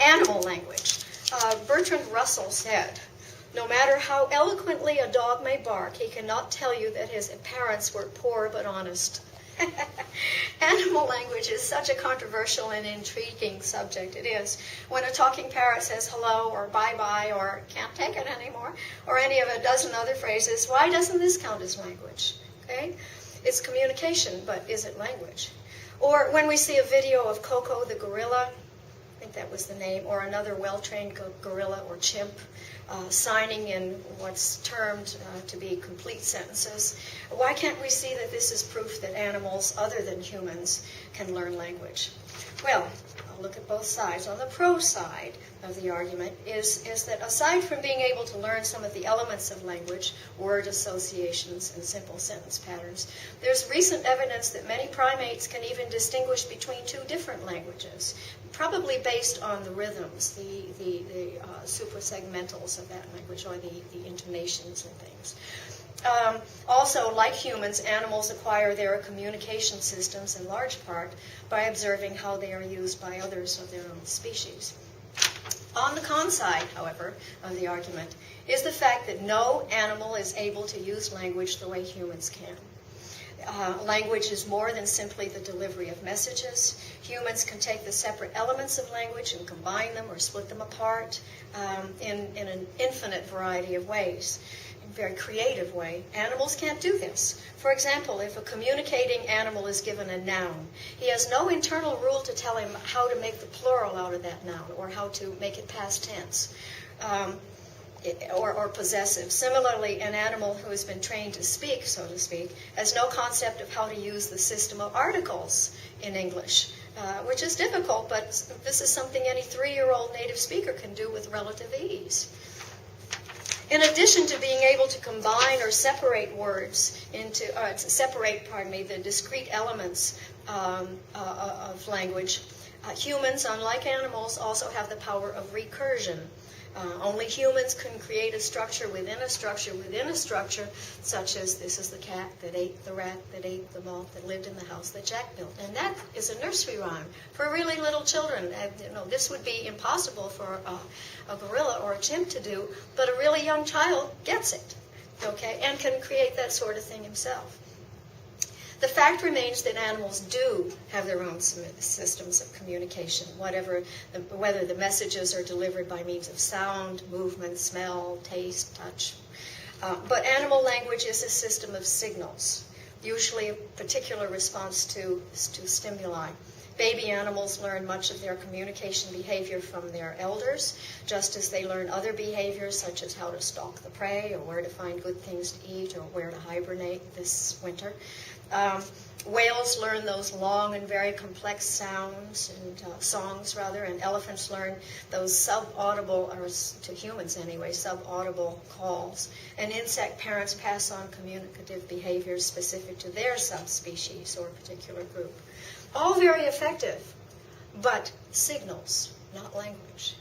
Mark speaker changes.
Speaker 1: Animal language. Bertrand Russell said, "No matter how eloquently a dog may bark, he cannot tell you that his parents were poor but honest." Animal language is such a controversial and intriguing subject. It is. When a talking parrot says hello or bye-bye or can't take it anymore or any of a dozen other phrases, why doesn't this count as language? Okay? It's communication, but is it language? Or when we see a video of Coco the gorilla, I think that was the name, or another well-trained gorilla or chimp signing in what's termed to be complete sentences, why can't we see that this is proof that animals other than humans can learn language? Well, I'll look at both sides. On the pro side of the argument is that aside from being able to learn some of the elements of language, word associations and simple sentence patterns, there's recent evidence that many primates can even distinguish between two different languages, probably based on the rhythms, the suprasegmentals of that language, or the intonations and things. Also, like humans, animals acquire their communication systems in large part by observing how they are used by others of their own species. On the con side, however, of the argument is the fact that no animal is able to use language the way humans can. Language is more than simply the delivery of messages. Humans can take the separate elements of language and combine them or split them apart in an infinite variety of ways, in a very creative way. Animals can't do this. For example, if a communicating animal is given a noun, he has no internal rule to tell him how to make the plural out of that noun or how to make it past tense. Or possessive. Similarly, an animal who has been trained to speak, so to speak, has no concept of how to use the system of articles in English, which is difficult, but this is something any 3-year-old native speaker can do with relative ease. In addition to being able to combine or separate words into, the discrete elements of language, humans, unlike animals, also have the power of recursion. Only humans can create a structure within a structure within a structure, such as this is the cat that ate the rat that ate the moth that lived in the house that Jack built. And that is a nursery rhyme for really little children. This would be impossible for a gorilla or a chimp to do, but a really young child gets it, okay, and can create that sort of thing himself. The fact remains that animals do have their own systems of communication, whether the messages are delivered by means of sound, movement, smell, taste, touch. But animal language is a system of signals, usually a particular response to stimuli. Baby animals learn much of their communication behavior from their elders, just as they learn other behaviors such as how to stalk the prey or where to find good things to eat or where to hibernate this winter. Whales learn those long and very complex sounds and songs, and elephants learn those sub-audible, or to humans anyway, sub-audible calls. And insect parents pass on communicative behaviors specific to their subspecies or particular group. All very effective, but signals, not language.